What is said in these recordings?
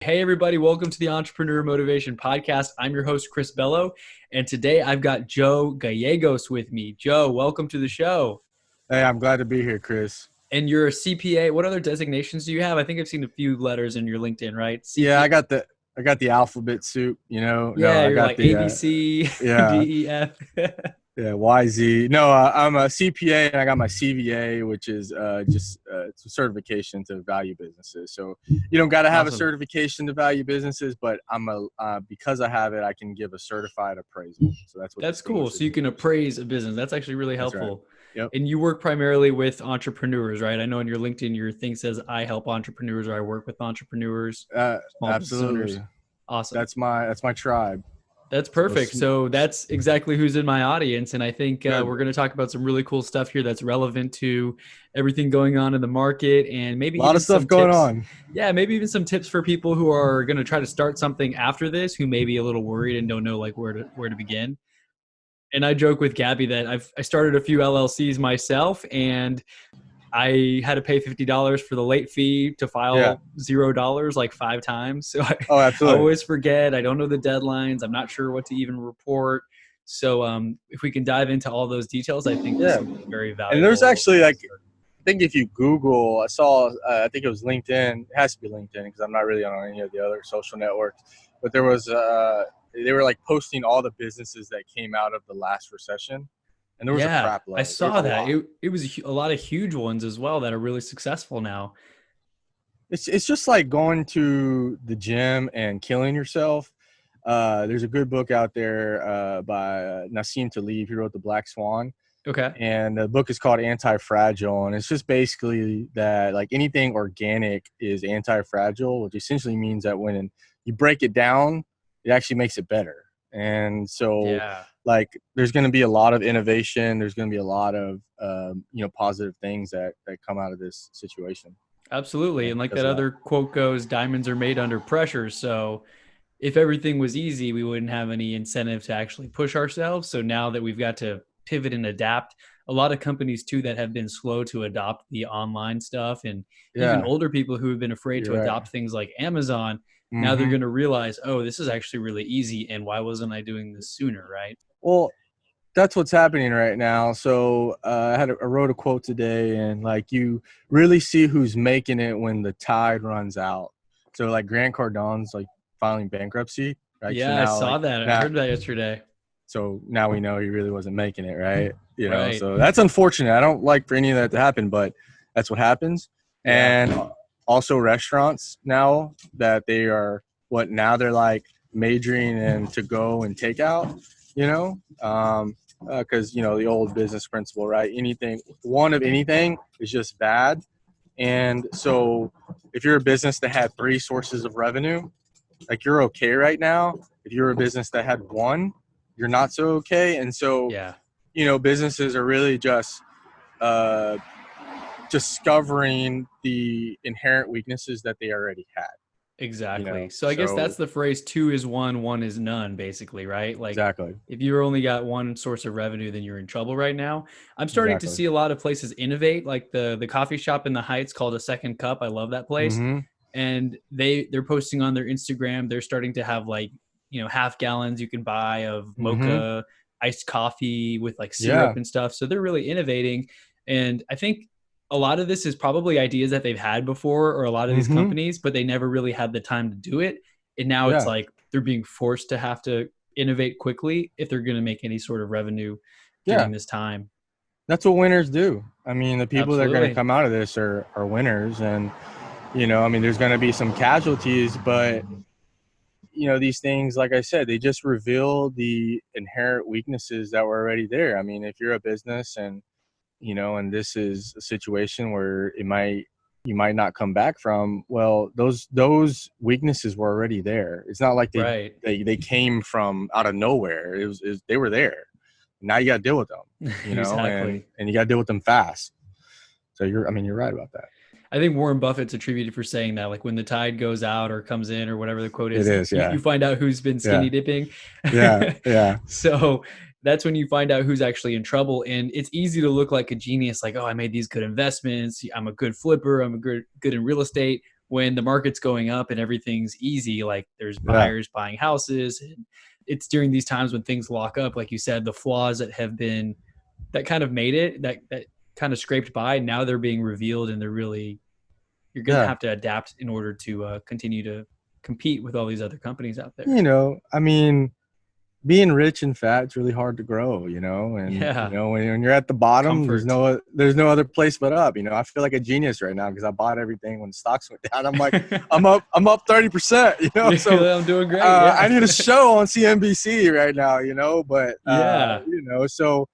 Hey, everybody, welcome to the Entrepreneur Motivation Podcast. I'm your host, Chris Bello, and today I've got Joe Gallegos with me. Joe, welcome to the show. Hey, I'm glad to be here, Chris. And you're a CPA. What other designations do you have? I think I've seen a few letters in your LinkedIn, right? Yeah, CPA. I got the alphabet soup, No, Yeah, I you're got like the A, B, C, yeah, D, E, F. yeah, YZ. No, I'm a CPA and I got my CVA, which is it's a certification to value businesses. So you don't got to have a Awesome. certification to value businesses, but because I have it, I can give a certified appraisal. So that's what That's cool. So distinguishes you me can from some. appraise a business. That's actually really That's right. helpful. Yep. And you work primarily with entrepreneurs, right? I know in your LinkedIn, your thing says I help entrepreneurs or I work with entrepreneurs, small business owners. Absolutely. Awesome. That's my tribe. That's So perfect. So that's exactly who's in my audience. And I think good. we're going to talk about some really cool stuff here that's relevant to everything going on in the market and maybe A lot even of stuff some going tips. on. Yeah, maybe even some tips for people who are going to try to start something after this, who may be a little worried and don't know like where to begin. And I joke with Gabby that I started a few LLCs myself, and I had to pay $50 for the late fee to Yeah. file $0 like 5 times. So Oh, I absolutely. always forget. I don't know the deadlines. I'm not sure what to even report. So if we can dive into all those details, I think this Yeah. will be very And there's valuable actually to get like, started. I think if you Google, I saw, I think it was LinkedIn. It has to be LinkedIn because I'm not really on any of the other social networks. But they were like posting all the businesses that came out of the last recession, and there was a Yeah, crap I load. There was saw a that. lot. It was a lot of huge ones as well that are really successful now. It's just like going to the gym and killing yourself. There's a good book out there by Nassim Taleb. He wrote The Black Swan. Okay. And the book is called Anti-Fragile, and it's just basically that like anything organic is anti-fragile, which essentially means that when you break it down, it actually makes it better. And so Yeah. like there's going to be a lot of innovation, there's going to be a lot of positive things that come out of this situation Absolutely. And like because that of that. other quote goes, diamonds are made under pressure. So if everything was easy, we wouldn't have any incentive to actually push ourselves. So now that we've got to pivot and adapt, a lot of companies too that have been slow to adopt the online stuff, and even Yeah, older people who have been afraid you're to right. adopt things like Amazon, now they're Mm-hmm. going to realize, oh, this is actually really easy. And why wasn't I doing this sooner? Right. Well, that's what's happening right now. So I wrote a quote today, and like you really see who's making it when the tide runs out. So like Grant Cardone's like filing bankruptcy, right? So Yeah, I now saw like that. I now, heard that yesterday. so now we know he really wasn't making it, right? Right. So that's unfortunate. I don't like for any of that to happen, but that's what happens. Yeah. And also restaurants now that they are what now they're like majoring in to go and takeout, you know, because the old business principle, right? Anything one of anything is just bad. And so if you're a business that had three sources of revenue, like you're okay right now. If you're a business that had one, you're not so okay. And so, Yeah. businesses are really just uh, discovering the inherent weaknesses that they already had. Exactly. So I guess that's So the phrase two is one is none, basically, right? Like exactly, if you only got one source of revenue, then you're in trouble right now. I'm starting to exactly. see a lot of places innovate, like the coffee shop in the Heights called A Second Cup. I love that place. Mm-hmm. And they're posting on their Instagram, they're starting to have like, half gallons you can buy of Mm-hmm. mocha iced coffee with like syrup Yeah. and stuff. So they're really innovating. And I think a lot of this is probably ideas that they've had before, or a lot of these Mm-hmm. companies, but they never really had the time to do it. And now it's Yeah. like they're being forced to have to innovate quickly if they're going to make any sort of revenue Yeah. during this time. That's what winners do. I mean, the people that are going to Absolutely. come out of this are winners. And, I mean, there's going to be some casualties, but these things, like I said, they just reveal the inherent weaknesses that were already there. I mean, if you're a business and this is a situation where you might not come back from, well, those weaknesses were already there. It's not like Right. they came from out of nowhere. It was they were there. Now you got to deal with them, and Exactly. you got to deal with them fast. So you're right about that. I think Warren Buffett's attributed for saying that, like when the tide goes out or comes in or whatever the quote It is, is, you yeah, find out who's been yeah, skinny dipping. yeah, yeah. So that's when you find out who's actually in trouble. And it's easy to look like a genius, like, oh, I made these good investments. I'm a good flipper. I'm a good in real estate. when the market's going up and everything's easy, like there's Yeah. buyers buying houses, and it's during these times when things lock up, like you said, the flaws that have been that kind of made it that kind of scraped by, now they're being revealed, and they're really, you're going to Yeah. have to adapt in order to continue to compete with all these other companies out there. You know, I mean, being rich and fat, it's really hard to grow, and Yeah, when you're at the bottom, comfort. there's no other place but up. I feel like a genius right now because I bought everything when stocks went down. I'm like, I'm up 30%, so I'm doing great. I Yeah. need a show on CNBC right now, but Yeah. so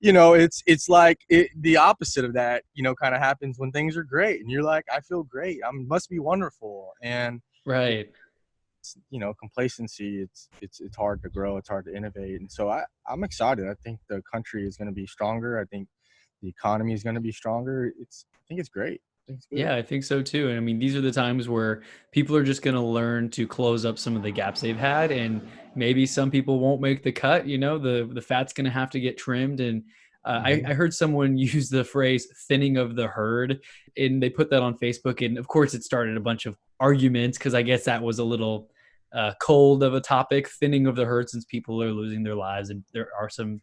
it's like the opposite of that, kind of happens when things are great and you're like, I feel great, I must be wonderful. And Right. complacency, it's hard to grow, it's hard to innovate. And so I'm excited. I think the country is going to be stronger. I think the economy is going to be stronger. I think it's great. I think it's good. Yeah, I think so too. And I mean, these are the times where people are just going to learn to close up some of the gaps they've had, and maybe some people won't make the cut. The fat's going to have to get trimmed. And I heard someone use the phrase "thinning of the herd," and they put that on Facebook. And of course, it started a bunch of arguments because I guess that was a little cold of a topic, thinning of the herd, since people are losing their lives and there are some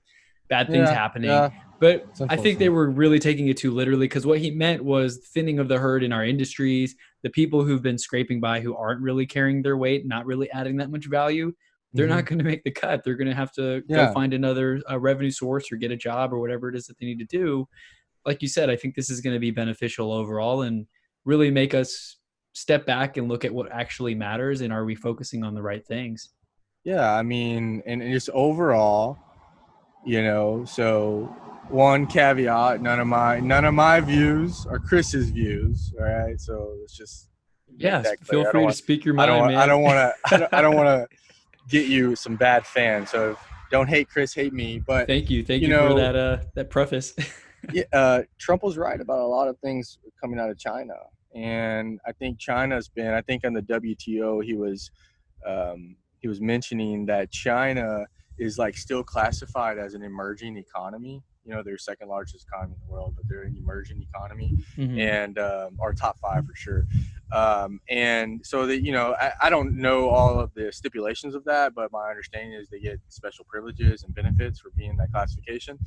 bad things happening. Yeah, But it's I think they unfortunate. were really taking it too literally, because what he meant was thinning of the herd in our industries, the people who've been scraping by who aren't really carrying their weight, not really adding that much value. They're Hmm. not going to make the cut. They're going to have to go Yeah, find another revenue source or get a job or whatever it is that they need to do. Like you said, I think this is going to be beneficial overall and really make us step back and look at what actually matters, and are we focusing on the right things. yeah. I mean, and just overall, so one caveat: none of my views are Chris's views. All right, so let's just make Yes, that feel clear. I don't free to want, speak your I don't mind, want, I man. don't want to, I don't want to get you some bad fans. So don't hate Chris, hate me. But Thank you you for know, that preface. yeah, Trump was right about a lot of things coming out of China, and I think China's been. I think on the WTO, he was mentioning that China is like still classified as an emerging economy. They're second largest economy in the world, but they're an emerging economy, Hmm. and our top five for sure. And so that I don't know all of the stipulations of that, but my understanding is they get special privileges and benefits for being that classification.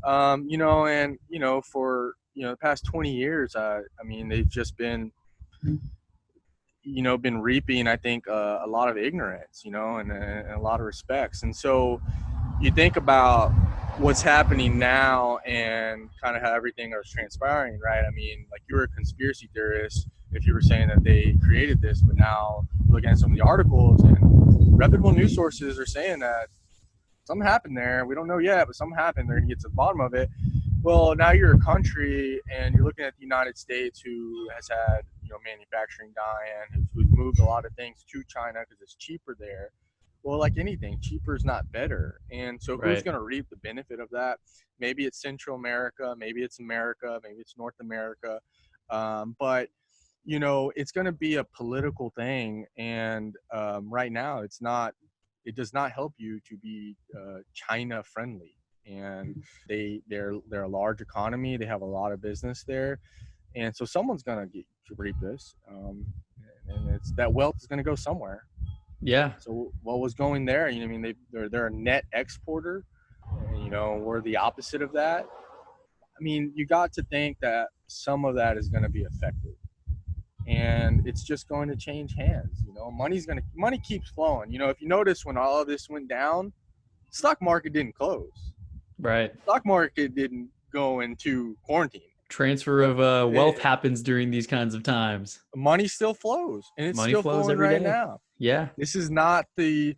And for the past 20 years, I mean, they've just been reaping, I think, a lot of ignorance, and a lot of respects. And so you think about what's happening now and kind of how everything is transpiring, right? I mean, like, you were a conspiracy theorist if you were saying that they created this, but now looking at some of the articles and reputable news sources are saying that something happened there. We don't know yet, but something happened. They're going to get to the bottom of it. Well, now you're a country and you're looking at the United States, who has had manufacturing done, and who's moved a lot of things to China because it's cheaper there. Well, like anything, cheaper is not better. And so who's Right. going to reap the benefit of that? Maybe it's Central America, maybe it's America, maybe it's North America. But it's going to be a political thing. And right now, it does not help you to be China friendly. And they're a large economy. They have a lot of business there, and so someone's gonna reap this, and it's that wealth is gonna go somewhere. Yeah. So what was going there? I mean, they're a net exporter. We're the opposite of that. I mean, you got to think that some of that is going to be affected, and it's just going to change hands. Money keeps flowing. If you notice, when all of this went down, stock market didn't close. Right. Stock market didn't go into quarantine. Transfer of wealth It, happens during these kinds of times. money still flows, and it's Money still flows flowing every right day. now. Yeah. This is not the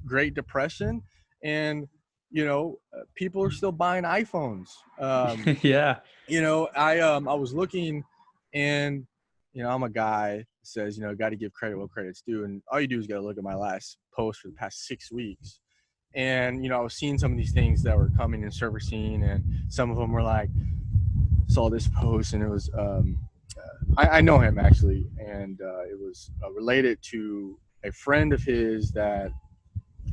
Great Depression, and people are still buying iPhones. Yeah. I was looking, and I'm a guy that says got to give credit where credit's due, and all you do is got to look at my last post for the past 6 weeks. And I was seeing some of these things that were coming and servicing, and some of them were like, saw this post, and it was I know him actually, and it was related to a friend of his that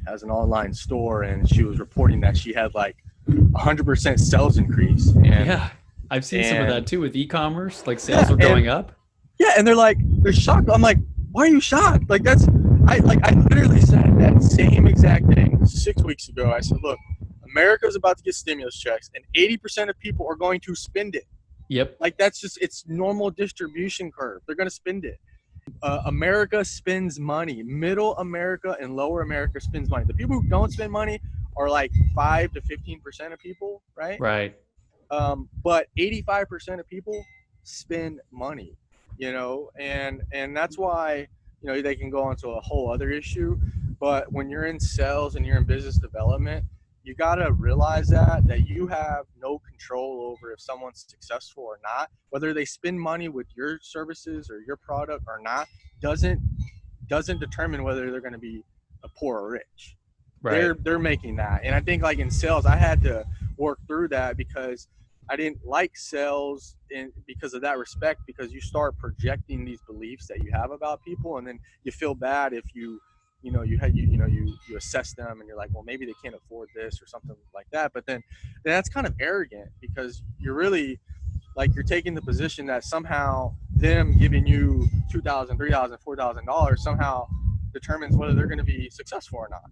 has an online store, and she was reporting that she had like 100% sales increase, and Yeah. I've seen some of and that too with e-commerce, like sales yeah, are going up. Yeah, and they're shocked. I'm like, why are you shocked? Like I literally said that same exact thing 6 weeks ago. I said, look, America's about to get stimulus checks, and 80% of people are going to spend it. Yep. Like that's just it's normal distribution curve. They're going to spend it. America spends money. Middle America and Lower America spends money. The people who don't spend money are like 5 to 15% of people, right? Right. But 85% of people spend money, and that's why they can go into a whole other issue. But when you're in sales and you're in business development, you got to realize that you have no control over if someone's successful or not. Whether they spend money with your services or your product or not doesn't determine whether they're going to be poor or rich. Right. They're making that. And I think like in sales, I had to work through that because I didn't like sales because of that respect, because you start projecting these beliefs that you have about people, and then you feel bad if you assess them and you're like, well, maybe they can't afford this or something like that. But then that's kind of arrogant, because you're really like, you're taking the position that somehow them giving you $2,000, $3,000, $4,000 somehow determines whether they're going to be successful or not.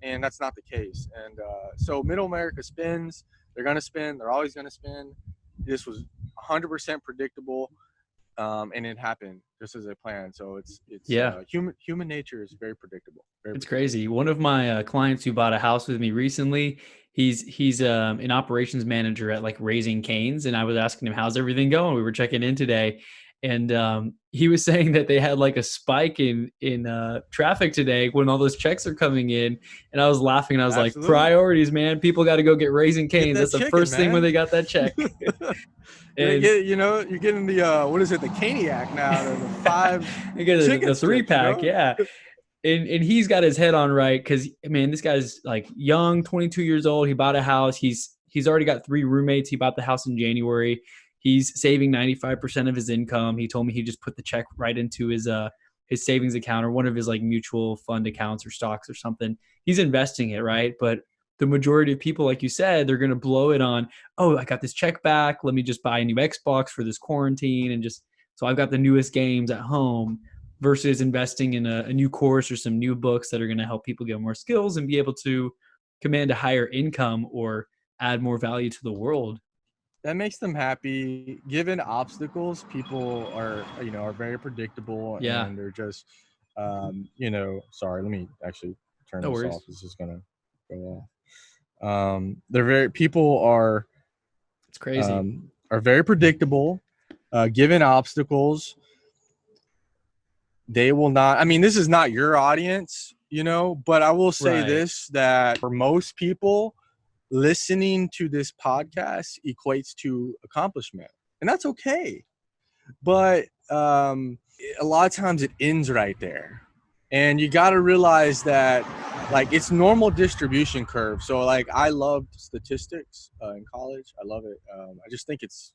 And that's not the case. And so middle America spends. They're going to spend. They're always going to spend. This was 100% predictable, and it happened just as they planned. So it's human nature is very predictable. It's crazy. One of my clients who bought a house with me recently, he's an operations manager at like Raising Cane's, and I was asking him, how's everything going? We were checking in today, and he was saying that they had like a spike in traffic today when all those checks are coming in, and I was laughing, and I was Absolutely. like, priorities, man. People got to go get Raising Cane's. That's the first thing when they got that check. And you're getting the what is it, the Caniac now, the 5 you get chicken the 3-pack, strips, yeah. And he's got his head on right, because man, this guy's like young, 22 years old. He bought a house. He's already got 3 roommates. He bought the house in January. He's saving 95% of his income. He told me he just put the check right into his savings account or one of his like mutual fund accounts or stocks or something. He's investing it, right? But the majority of people, like you said, they're going to blow it on, oh, I got this check back. Let me just buy a new Xbox for this quarantine. And just, so I've got the newest games at home, versus investing in a new course or some new books that are going to help people get more skills and be able to command a higher income or add more value to the world. That makes them happy. Given obstacles, people are very predictable, Yeah. and they're just, sorry, let me actually turn No this worries. off. It's just going to go off. People are, it's crazy. Are very predictable. Given obstacles, they will not. I mean, this is not your audience, but I will say this, that for most people, listening to this podcast equates to accomplishment, and that's okay. But a lot of times it ends right there, and you got to realize that like it's normal distribution curve. So like I loved statistics in college. I love it. I just think it's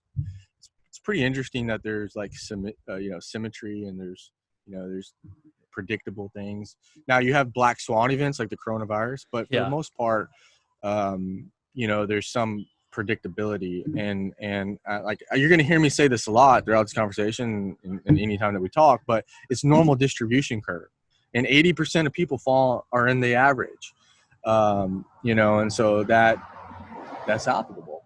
pretty interesting that there's like symmetry, and there's predictable things. Now you have black swan events like the coronavirus, but for the most part, there's some predictability, and like you're going to hear me say this a lot throughout this conversation and any time that we talk, but it's normal distribution curve, and 80% of people are in the average, and so that's applicable.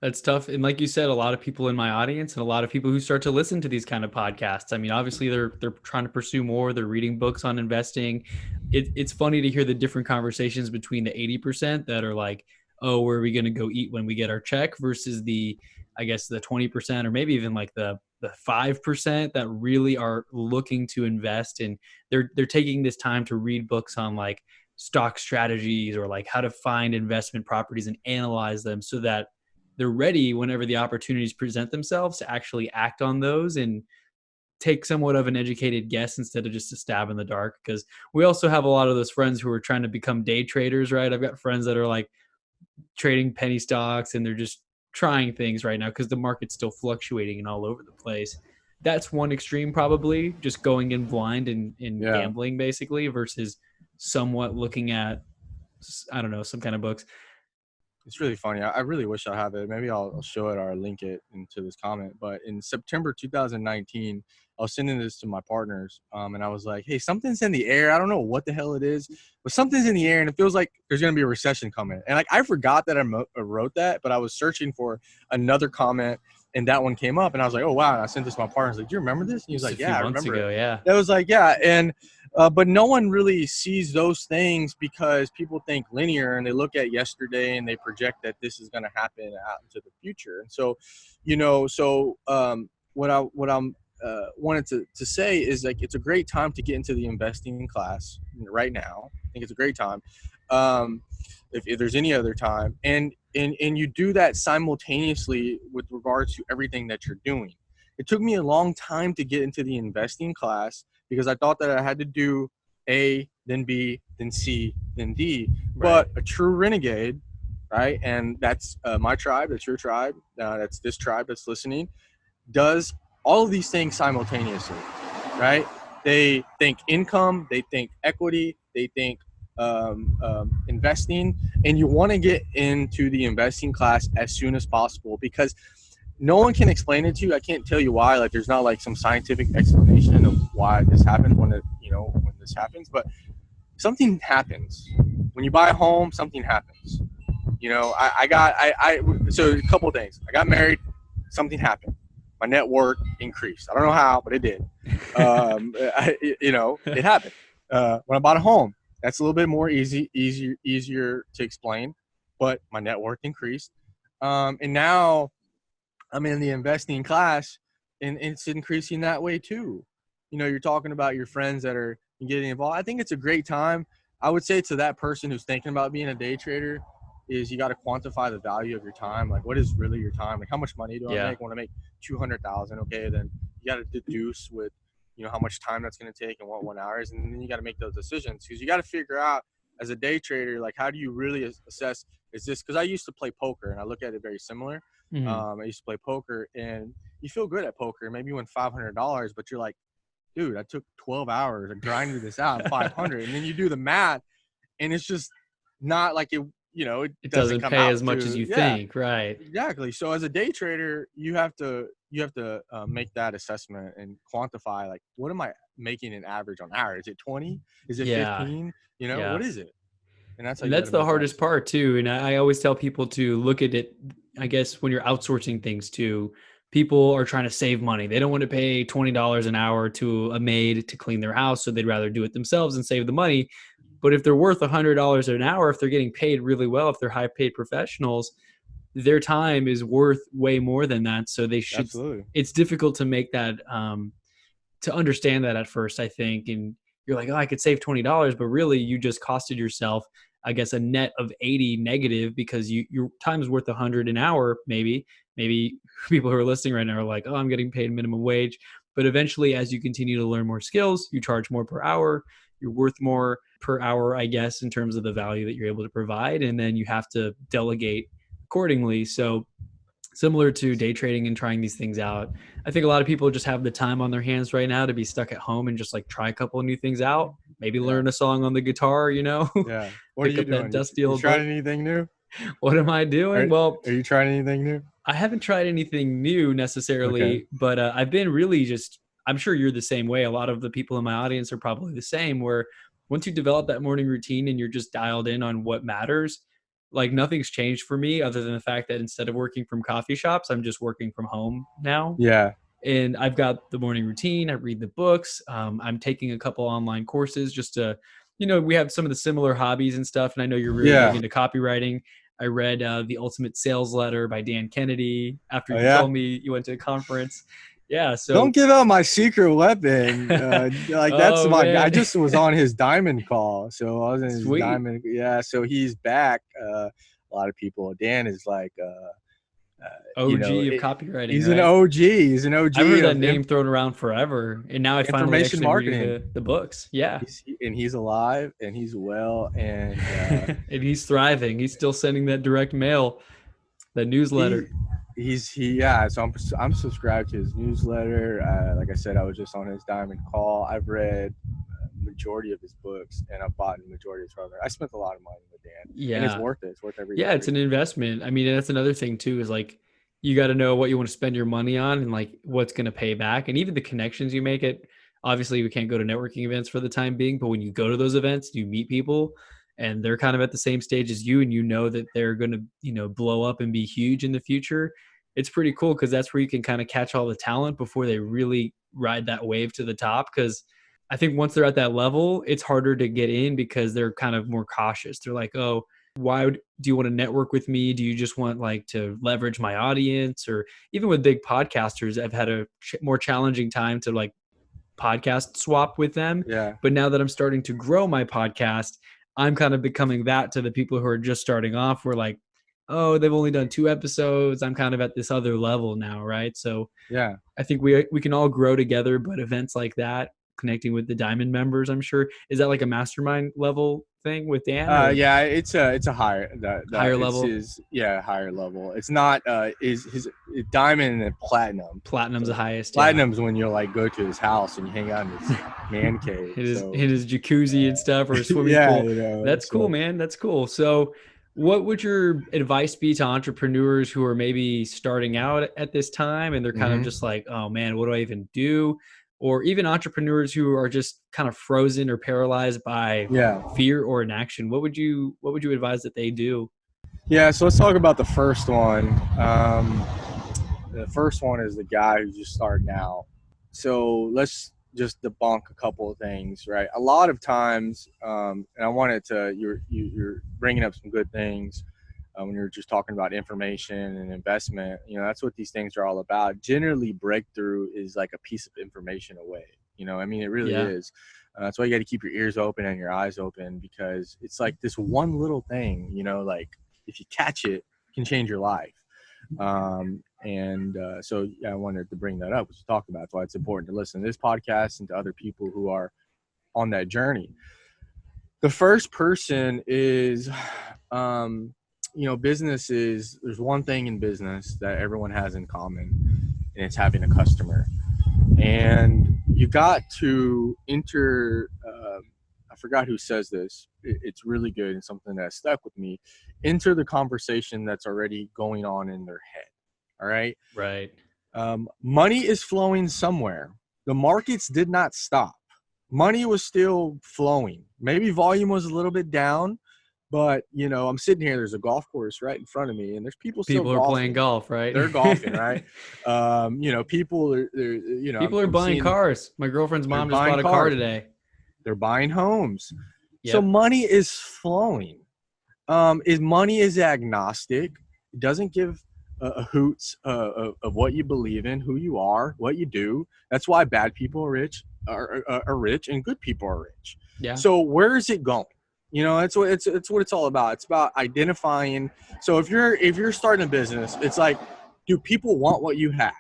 That's tough. And like you said, a lot of people in my audience and a lot of people who start to listen to these kind of podcasts, I mean, obviously they're trying to pursue more. They're reading books on investing. It's funny to hear the different conversations between the 80% that are like, oh, where are we going to go eat when we get our check, versus the 20%, or maybe even like the 5% that really are looking to invest. And they're taking this time to read books on like stock strategies or like how to find investment properties and analyze them, so that they're ready whenever the opportunities present themselves to actually act on those and take somewhat of an educated guess instead of just a stab in the dark. Because we also have a lot of those friends who are trying to become day traders, right? I've got friends that are like trading penny stocks, and they're just trying things right now because the market's still fluctuating and all over the place. That's one extreme, probably just going in blind and gambling basically, versus somewhat looking at, I don't know, some kind of books. It's really funny. I really wish I have it. Maybe I'll show it or link it into this comment. But in September 2019, I was sending this to my partners, and I was like, "Hey, something's in the air. I don't know what the hell it is, but something's in the air, and it feels like there's gonna be a recession coming." And like I forgot that I wrote that, but I was searching for another comment, and that one came up, and I was like, "Oh wow!" And I sent this to my partner. I was like, "Do you remember this?" And he was Just a like, few "Yeah, I months remember it." ago. Yeah. That was like, "Yeah," and but no one really sees those things because people think linear and they look at yesterday and they project that this is going to happen out into the future. And so, what I'm wanted to say is like it's a great time to get into the investing class right now. I think it's a great time. If there's any other time, and you do that simultaneously with regards to everything that you're doing. It took me a long time to get into the investing class because I thought that I had to do A, then B, then C, then D. Right. But a true renegade, right? And that's my tribe, that's your tribe, that's this tribe that's listening, does all of these things simultaneously, right? They think income, they think equity, they think investing, and you want to get into the investing class as soon as possible because no one can explain it to you. I can't tell you why. Like, there's not like some scientific explanation of why this happens when when this happens, but something happens when you buy a home. Something happens. So a couple of things. I got married. Something happened. My net worth increased. I don't know how, but it did. It happened. When I bought a home, that's a little bit more easier to explain, but my net worth increased. And now I'm in the investing class, and it's increasing that way too. You're talking about your friends that are getting involved. I think it's a great time. I would say to that person who's thinking about being a day trader is you got to quantify the value of your time. Like, what is really your time? Like, how much money do I Yeah. make? I want to make 200,000. Okay, then you got to deduce with how much time that's going to take and what 1 hours, and then you got to make those decisions because you got to figure out as a day trader, like, how do you really assess, is this, because I used to play poker and I look at it very similar. Mhm. I used to play poker, and you feel good at poker. Maybe you win $500, but you're like, dude, I took 12 hours and grinded this out at 500. And then you do the math, and it's just not like it It doesn't doesn't come pay out as much as to, you yeah, think. Right. exactly. So as a day trader, you have to make that assessment and quantify, like, what am I making an average on hour? Is it 20? Is it Yeah. 15? Yeah. What is it? And that's how And you got that's to the make that hardest decision. part too. And I always tell people to look at it, I guess, when you're outsourcing things too. People are trying to save money. They don't want to pay $20 an hour to a maid to clean their house, so they'd rather do it themselves and save the money. But if they're worth $100 an hour, if they're getting paid really well, if they're high paid professionals, their time is worth way more than that. So they should. Absolutely. It's difficult to make that to understand that at first, I think. And you're like, oh, I could save $20, but really you just costed yourself, I guess, a net of 80 negative because your time is worth 100 an hour. Maybe people who are listening right now are like, oh, I'm getting paid minimum wage. But eventually, as you continue to learn more skills, you charge more per hour. You're worth more per hour, I guess, in terms of the value that you're able to provide. And then you have to delegate accordingly. So similar to day trading and trying these things out. I think a lot of people just have the time on their hands right now to be stuck at home and just like try a couple of new things out. Maybe Yeah. learn a song on the guitar, Yeah. What are pick you up that doing? dusty You old book. trying anything new? What am I doing? Are, Well, are you trying anything new? I haven't tried anything new Okay. necessarily, but I've been really just, I'm sure you're the same way. A lot of the people in my audience are probably the same, where once you develop that morning routine and you're just dialed in on what matters, like nothing's changed for me other than the fact that instead of working from coffee shops, I'm just working from home now. Yeah. And I've got the morning routine. I read the books. I'm taking a couple online courses just to, we have some of the similar hobbies and stuff. And I know you're really big Yeah. into copywriting. I read The Ultimate Sales Letter by Dan Kennedy after Oh you yeah. told me you went to a conference. Yeah. Don't So, give out my secret weapon. Like, that's oh, my. I man. just was on his diamond call, so I was in his Sweet. diamond. Yeah. So he's back. A lot of people. Dan is like, OG of copywriting, he's an right? OG. He's an I've OG heard that of name thrown around forever. And now I finally information actually am reading marketing. the books. Yeah. He's alive and he's well, and And he's thriving. He's still sending that direct mail, that he newsletter. yeah. So I'm subscribed to his newsletter. Like I said, I was just on his diamond call. I've read majority of his books, and I've bought the majority of his program. I spent a lot of money with Dan, and it's Yeah. worth it. It's worth every Yeah, dollar. it's an investment. I mean, and that's another thing too, is like you got to know what you want to spend your money on and like what's going to pay back. And even the connections you make it. Obviously, we can't go to networking events for the time being, but when you go to those events, you meet people and they're kind of at the same stage as you and you know that they're going to, blow up and be huge in the future. It's pretty cool because that's where you can kind of catch all the talent before they really ride that wave to the top, because I think once they're at that level, it's harder to get in because they're kind of more cautious. They're like, "Oh, do you want to network with me? Do you just want like to leverage my audience?" Or even with big podcasters, I've had a more challenging time to like podcast swap with them. Yeah. But now that I'm starting to grow my podcast, I'm kind of becoming that to the people who are just starting off. We're like, oh, they've only done 2 episodes. I'm kind of at this other level now, right? So Yeah. I think we can all grow together, but events like that, connecting with the Diamond members, I'm sure, is that like a mastermind level thing with Dan, or Yeah, it's a higher higher it's level? his higher level. It's not his diamond and platinum. Platinum's the So highest, yeah. platinum's when you'll like go to his house and you hang out in his man cave. In his jacuzzi and stuff, or a swimming yeah, pool. That's cool, man. That's cool. So what would your advice be to entrepreneurs who are maybe starting out at this time and they're kind of just like, oh man, what do I even do? Or even entrepreneurs who are just kind of frozen or paralyzed by fear or inaction. What would you advise that they do? Yeah, so let's talk about the first one. The first one is the guy who's just starting out. So let's just debunk a couple of things, right? A lot of times, and I wanted to, you're bringing up some good things when you're just talking about information and investment. That's what these things are all about. Generally, breakthrough is like a piece of information away. I mean, it really is. That's why you got to keep your ears open and your eyes open, because it's like this one little thing, like if you catch it, it can change your life. So I wanted to bring that up, which to talk about. That's why it's important to listen to this podcast and to other people who are on that journey. The first person is, business is, there's one thing in business that everyone has in common, and it's having a customer. And you got to enter, I forgot who says this. It's really good and something that stuck with me. Enter the conversation that's already going on in their head. All right. Right. Money is flowing somewhere. The markets did not stop. Money was still flowing. Maybe volume was a little bit down, but I'm sitting here. There's a golf course right in front of me, and there's people still People are playing golf, right? They're golfing, right? People are, people are buying cars. My girlfriend's mom just bought a car today. They're buying homes. Yep. So money is flowing. Money is agnostic. It doesn't give a hoots of what you believe in, who you are, what you do. That's why bad people are rich and good people are rich. Yeah. So where is it going? That's what it's all about. It's about identifying. So if you're starting a business, it's like, do people want what you have?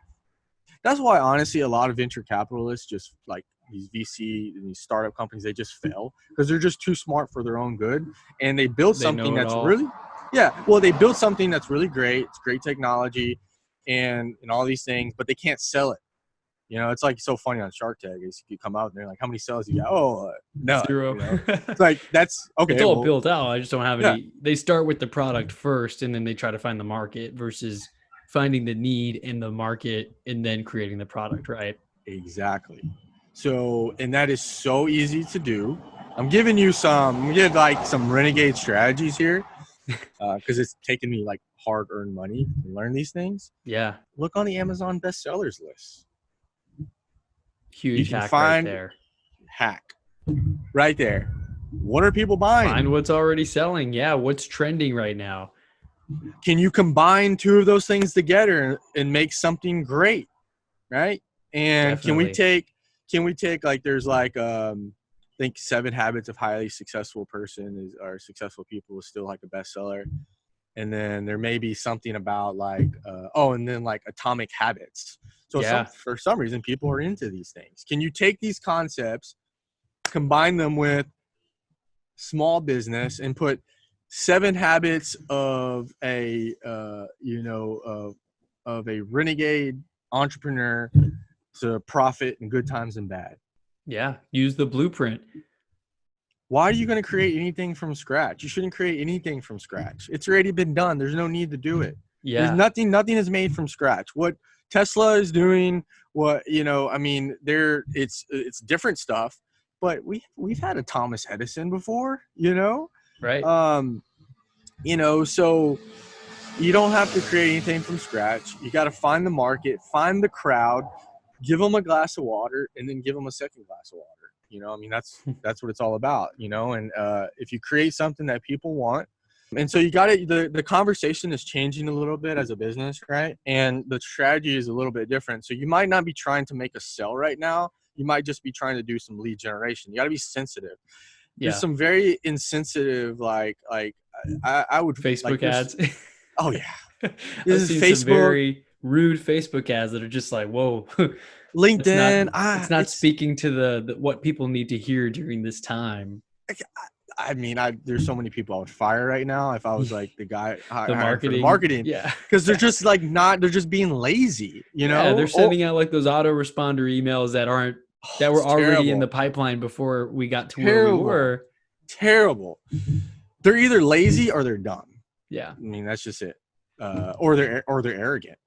That's why, honestly, a lot of venture capitalists, just like these VC and these startup companies, they just fail because they're just too smart for their own good. And they build something that's really, they build something that's really great. It's great technology and all these things, but they can't sell it. It's like so funny on Shark Tank. You come out and they're like, how many sales you got? Oh, no. 0. It's like, that's okay. It's all built out. I just don't have any. They start with the product first and then they try to find the market versus finding the need in the market and then creating the product, right? Exactly. So, and that is so easy to do. I'm giving you some renegade strategies here because it's taken me like hard-earned money to learn these things. Yeah. Look on the Amazon bestsellers list. Huge hack right there. Hack. Right there. What are people buying? Find what's already selling. Yeah. What's trending right now? Can you combine two of those things together and make something great? Right? And Definitely. can we take like, there's like, I think 7 Habits of Highly Successful Person or Successful People is still like a bestseller. And then there may be something about like, and then like Atomic Habits. So for some reason, people are into these things. Can you take these concepts, combine them with small business, and put 7 habits of a renegade entrepreneur to profit in good times and bad? Yeah. Use the blueprint. why are you going to create anything from scratch? You shouldn't create anything from scratch. It's already been done. There's no need to do it. There's Yeah. nothing is made from scratch. What Tesla is doing, what, I mean, it's different stuff, but we've had a Thomas Edison before, Right. So you don't have to create anything from scratch. You got to find the market, find the crowd, give them a glass of water, and then give them a second glass of water. I mean, that's what it's all about, and if you create something that people want, and so you got it, the conversation is changing a little bit as a business, right? And the strategy is a little bit different. So you might not be trying to make a sell right now. You might just be trying to do some lead generation. You got to be sensitive. There's some very insensitive, like I would Facebook ads. Oh yeah. I've seen Facebook. Some very rude Facebook ads that are just like, whoa. LinkedIn. It's not speaking to the what people need to hear during this time. I mean, there's so many people I would fire right now if I was like the guy the marketing. Yeah. Because they're just like they're just being lazy, Yeah, they're sending out like those autoresponder emails that were already terrible. In the pipeline before we got to where we were. Terrible. They're either lazy or they're dumb. Yeah. I mean, that's just it. Or they're arrogant.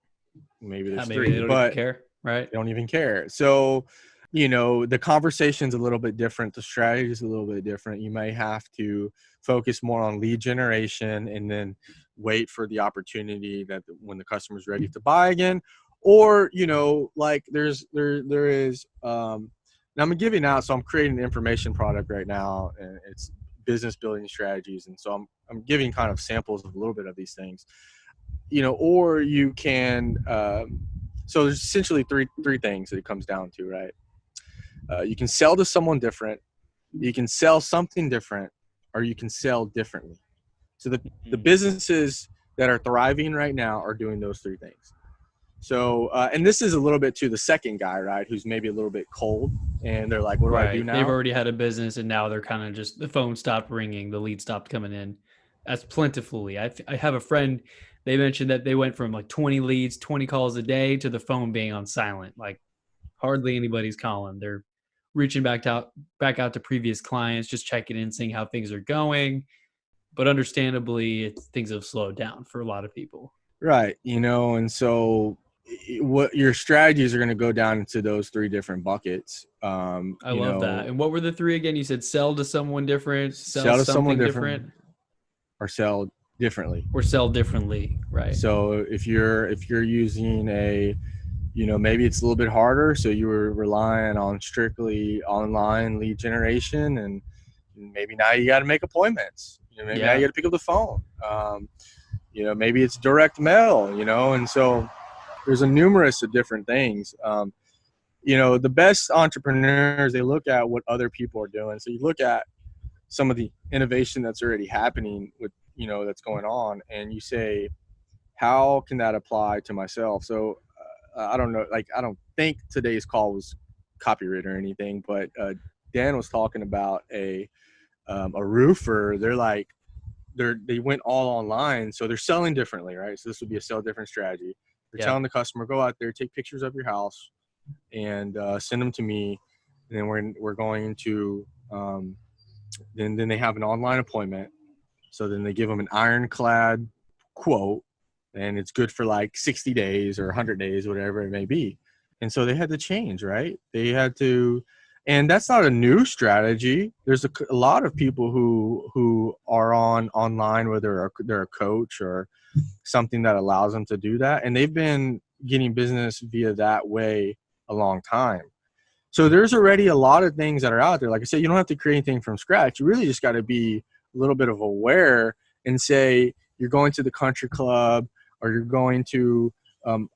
Maybe there's three, they don't even care, right? They don't even care. So, the conversation's a little bit different. The strategy is a little bit different. You may have to focus more on lead generation and then wait for the opportunity that when the customer's ready to buy again. Or, like there is, now I'm giving out, so I'm creating an information product right now, and it's business building strategies. And so I'm giving kind of samples of a little bit of these things, or you can, so there's essentially three things that it comes down to, right? You can sell to someone different, you can sell something different, or you can sell differently. So the businesses that are thriving right now are doing those three things. So, and this is a little bit to the second guy, right? Who's maybe a little bit cold and they're like, what do I do now? They've already had a business and now they're kind of just, the phone stopped ringing, the lead stopped coming in as plentifully. I have a friend, they mentioned that they went from like 20 leads, 20 calls a day to the phone being on silent. Like hardly anybody's calling. They're reaching back out to previous clients, just checking in, seeing how things are going. But understandably, things have slowed down for a lot of people. Right. And so what your strategies are going to go down into those three different buckets. I love that. And what were the three again? You said sell to someone different, sell to someone different, or sell differently. Right. So if you're using maybe it's a little bit harder. So you were relying on strictly online lead generation, and maybe now you got to make appointments. Maybe now you got to pick up the phone. Maybe it's direct mail, and so there's a numerous of different things. The best entrepreneurs, they look at what other people are doing. So you look at some of the innovation that's already happening with, that's going on, and you say, how can that apply to myself? So I don't know, I don't think today's call was copyright or anything, but Dan was talking about a roofer. They went all online, so they're selling differently, right? So this would be a sell different strategy. They're telling the customer, go out there, take pictures of your house, and send them to me, and then we're going to then they have an online appointment. So then they give them an ironclad quote, and it's good for like 60 days or 100 days, whatever it may be. And so they had to change, right? They had to. And that's not a new strategy. There's a lot of people who are online, whether they're a coach or something that allows them to do that. And they've been getting business via that way a long time. So there's already a lot of things that are out there. Like I said, you don't have to create anything from scratch. You really just got to be a little bit of aware and say you're going to the country club or you're going to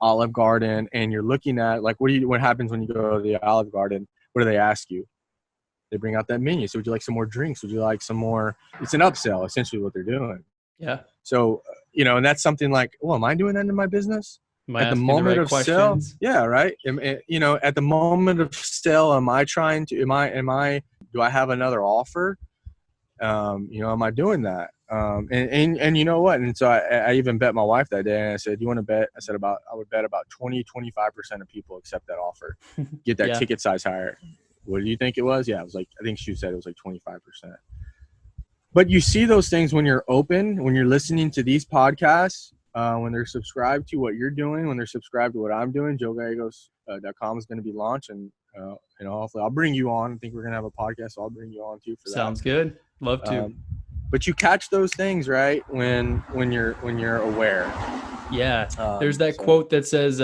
Olive Garden, and you're looking at like, what happens when you go to the Olive Garden? What do they ask you? They bring out that menu. So would you like some more drinks? Would you like some more? It's an upsell, essentially what they're doing. Yeah. So, and that's something like, well, am I doing that in my business? At the moment of sale? Yeah, right. At the moment of sale, am I do I have another offer? Am I doing that? And you know what? And so I even bet my wife that day, and I said, do you want to bet? I said I would bet about 20-25% of people accept that offer, get that ticket size higher. What do you think it was? Yeah, it was like, I think she said it was like 25%. But you see those things when you're open, when you're listening to these podcasts, when they're subscribed to what you're doing, when they're subscribed to what I'm doing. JoeGallegos.com is going to be launched, and hopefully I'll bring you on. I think we're going to have a podcast, so I'll bring you on too for that. Sounds good. Love to. But you catch those things, right, when you're aware. Yeah. There's that quote that says,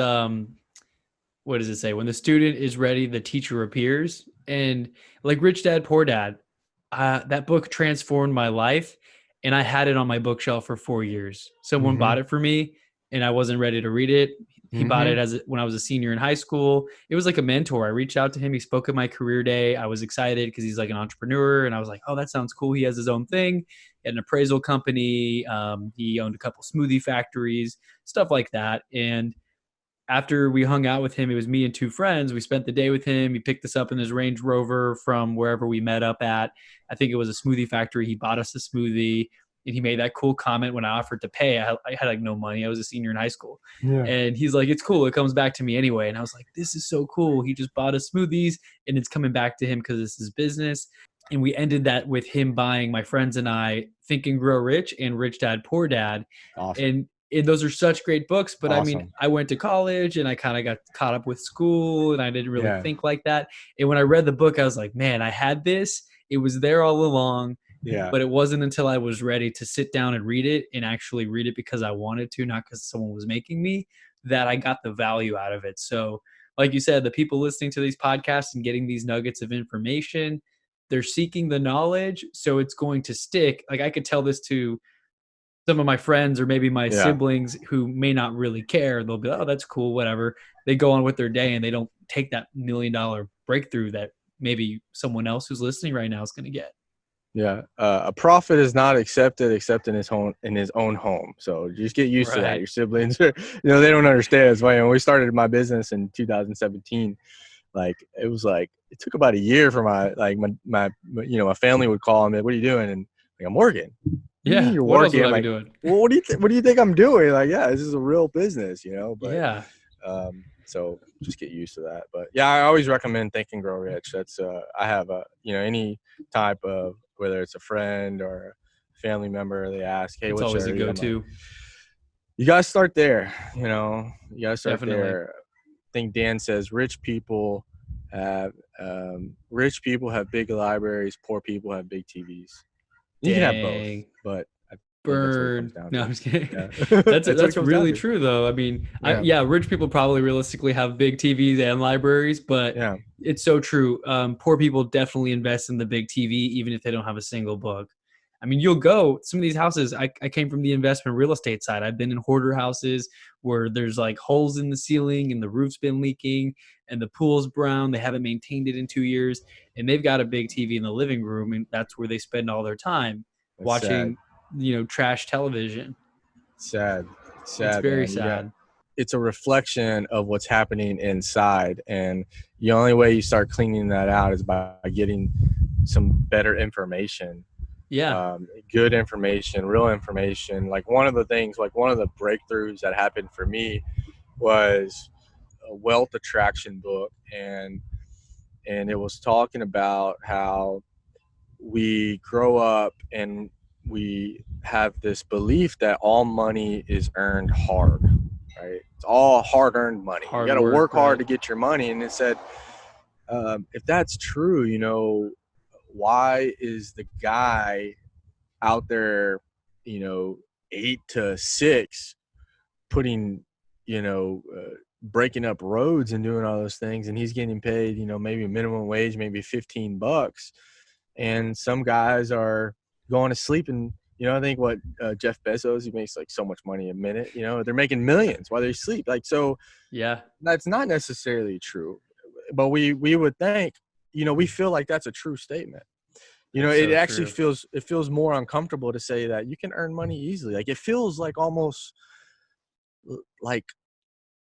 what does it say? When the student is ready, the teacher appears. And like Rich Dad, Poor Dad, that book transformed my life, and I had it on my bookshelf for 4 years. Someone bought it for me, and I wasn't ready to read it. He bought it when I was a senior in high school. It was like a mentor. I reached out to him. He spoke at my career day. I was excited because he's like an entrepreneur, and I was like, oh, that sounds cool. He has his own thing. He had an appraisal company. He owned a couple smoothie factories, stuff like that. And after we hung out with him, it was me and two friends. We spent the day with him. He picked us up in his Range Rover from wherever we met up at. I think it was a smoothie factory. He bought us a smoothie, and he made that cool comment when I offered to pay. I had like no money. I was a senior in high school. Yeah. And he's like, it's cool. It comes back to me anyway. And I was like, this is so cool. He just bought us smoothies, and it's coming back to him because it's his business. And we ended that with him buying my friends and I Think and Grow Rich and Rich Dad, Poor Dad. Awesome. And those are such great books. But awesome. I mean, I went to college and I kind of got caught up with school, and I didn't really think like that. And when I read the book, I was like, man, I had this. It was there all along. Yeah. But it wasn't until I was ready to sit down and read it, and actually read it because I wanted to, not because someone was making me, that I got the value out of it. So like you said, the people listening to these podcasts and getting these nuggets of information, they're seeking the knowledge. So it's going to stick. Like I could tell this to some of my friends or maybe my siblings who may not really care. They'll be, oh, that's cool, whatever. They go on with their day and they don't take that $1 million breakthrough that maybe someone else who's listening right now is going to get. Yeah. A prophet is not accepted except in his own home. So just get used to that. Your siblings are, they don't understand. It's why when we started my business in 2017, it took about a year for my family would call me, what are you doing? And like, I'm working. Yeah. You're what working. Else would I'm I be doing? Well, what do you think I'm doing? Like, yeah, this is a real business, but yeah. So just get used to that. But yeah, I always recommend Think and Grow Rich. That's I have any type of, whether it's a friend or a family member, they ask, hey, it's what's always a go-to. Like, you got to start there. You got to start Definitely. there. I think Dan says rich people have big libraries, poor people have big TVs. You can have both, but burn. No, I'm just kidding. Yeah. That's really true, though. I mean, rich people probably realistically have big TVs and libraries, but it's so true. Poor people definitely invest in the big TV, even if they don't have a single book. I mean, you'll go some of these houses. I came from the investment real estate side. I've been in hoarder houses where there's like holes in the ceiling and the roof's been leaking and the pool's brown. They haven't maintained it in 2 years, and they've got a big TV in the living room, and that's where they spend all their time. That's watching sad. Trash television. Sad. It's very sad. It's a reflection of what's happening inside, and the only way you start cleaning that out is by getting some better information. Good information, real information. Like one of the breakthroughs that happened for me was a wealth attraction book, and it was talking about how we grow up and we have this belief that all money is earned hard, right? It's all hard-earned money. You got to work hard to get your money. And it said, if that's true, why is the guy out there, 8 to 6 putting, breaking up roads and doing all those things, and he's getting paid, maybe minimum wage, maybe $15, and some guys are going to sleep and I think what Jeff Bezos, he makes like so much money a minute, they're making millions while they sleep. Like, so that's not necessarily true, but we would think, we feel like that's a true statement. It actually feels more uncomfortable to say that you can earn money easily. Like it feels like almost like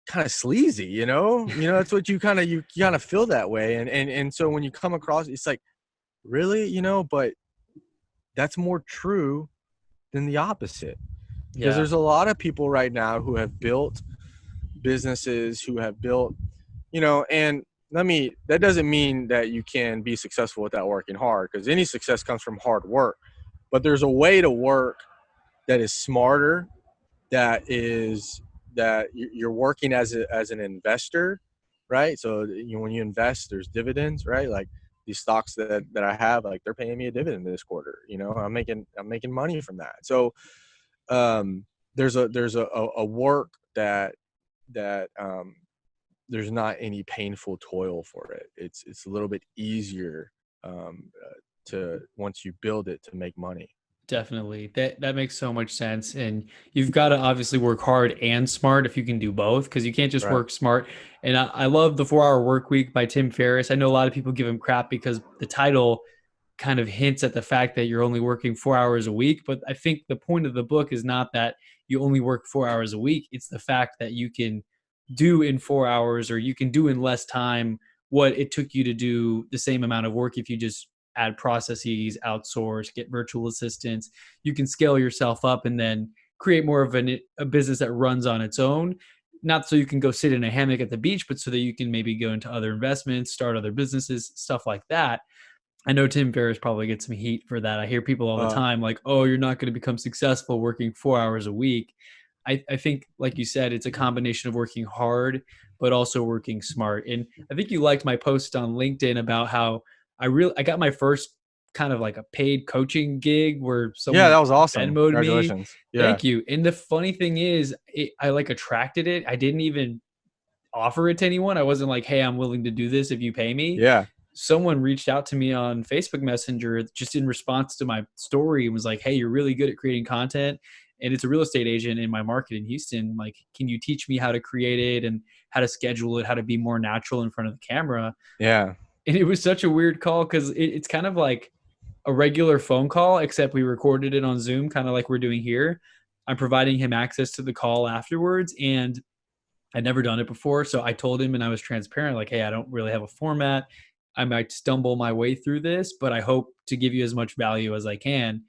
kind of sleazy, that's what you kind of feel that way. And so when you come across, it's like, really, but that's more true than the opposite. Because there's a lot of people right now who have built businesses, who have built, and that doesn't mean that you can be successful without working hard, because any success comes from hard work. But there's a way to work that is smarter, that you're working as an investor, right? So when you invest, there's dividends, right? Like these stocks that I have, like they're paying me a dividend this quarter. I'm making money from that. So there's a work that there's not any painful toil for it. It's a little bit easier to once you build it to make money. Definitely. That makes so much sense. And you've got to obviously work hard and smart if you can do both, because you can't just Right. work smart. And I love the 4 Hour Work Week by Tim Ferriss. I know a lot of people give him crap because the title kind of hints at the fact that you're only working 4 hours a week. But I think the point of the book is not that you only work 4 hours a week. It's the fact that you can do in 4 hours, or you can do in less time what it took you to do the same amount of work if you just add processes, outsource, get virtual assistants. You can scale yourself up and then create more of a business that runs on its own. Not so you can go sit in a hammock at the beach, but so that you can maybe go into other investments, start other businesses, stuff like that. I know Tim Ferriss probably gets some heat for that. I hear people all the Uh, time like, oh, you're not going to become successful working 4 hours a week. I think, like you said, it's a combination of working hard, but also working smart. And I think you liked my post on LinkedIn about how I got my first kind of like a paid coaching gig where yeah, someone that was awesome. Venmoed me. Congratulations. Yeah. Thank you. And the funny thing is, I like attracted it. I didn't even offer it to anyone. I wasn't like, hey, I'm willing to do this if you pay me. Yeah. Someone reached out to me on Facebook Messenger just in response to my story and was like, hey, you're really good at creating content. And it's a real estate agent in my market in Houston. Like, can you teach me how to create it and how to schedule it, how to be more natural in front of the camera? Yeah. And it was such a weird call because it's kind of like a regular phone call, except we recorded it on Zoom, kind of like we're doing here. I'm providing him access to the call afterwards. And I'd never done it before. So I told him and I was transparent, like, hey, I don't really have a format. I might stumble my way through this, but I hope to give you as much value as I can.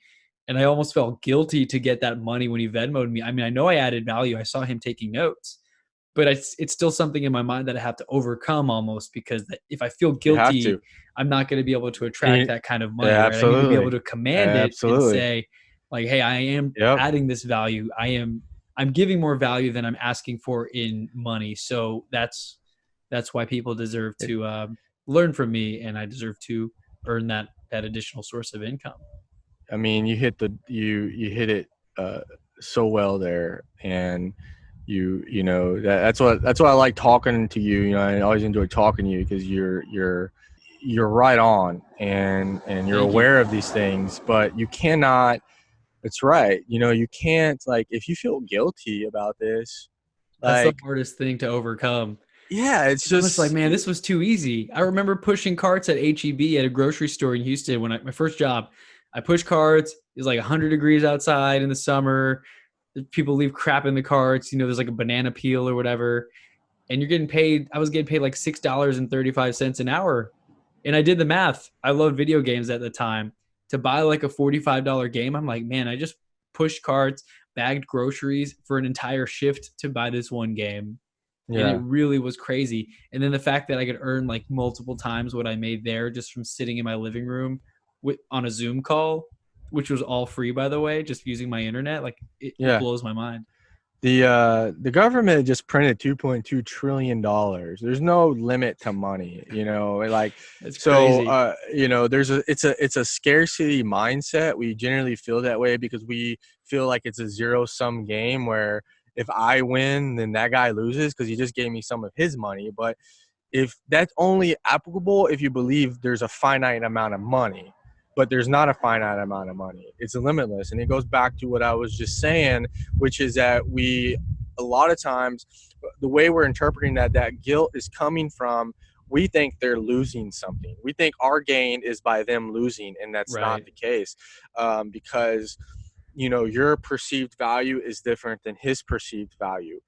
And I almost felt guilty to get that money when he Venmoed me. I mean, I know I added value. I saw him taking notes, but it's still something in my mind that I have to overcome almost because if I feel You have guilty, to. I'm not going to be able to And attract that kind of money, yeah, right? I need to be able absolutely. to command it and Absolutely. say, like, hey, I am Yep. adding this value. I'm giving more value than I'm asking for in money. So that's why people deserve to learn from me, and I deserve to earn that additional source of income. I mean, you hit it uh, so well there, and that's why I like talking to you. I always enjoy talking to you because you're right on, and you're Thank you. aware of these things, but you cannot. It's right. You can't, like, if you feel guilty about this, That's the like, hardest thing to overcome. yeah, it's It's almost like, just man, this was too easy. I remember pushing carts at HEB at a grocery store in Houston when my first job. I pushed carts. It was like 100 degrees outside in the summer. People leave crap in the carts. There's like a banana peel or whatever, and you're getting paid. I was getting paid like $6.35 an hour, and I did the math. I loved video games at the time. To buy like a $45 game, I'm like, man, I just pushed carts, bagged groceries for an entire shift to buy this one game, and it yeah, really was crazy. And then the fact that I could earn like multiple times what I made there just from sitting in my living room on a Zoom call, which was all free, by the way, just using my internet, like it yeah. blows my mind. The government just printed $2.2 trillion. There's no limit to money, like, It's so crazy. it's a scarcity mindset. We generally feel that way because we feel like it's a zero sum game where if I win, then that guy loses because he just gave me some of his money. But if that's only applicable if you believe there's a finite amount of money, but there's not a finite amount of money. It's limitless. And it goes back to what I was just saying, which is that a lot of times, the way we're interpreting that guilt is coming from, we think they're losing something. We think our gain is by them losing, and that's not Right. the case, because your perceived value is different than his perceived value.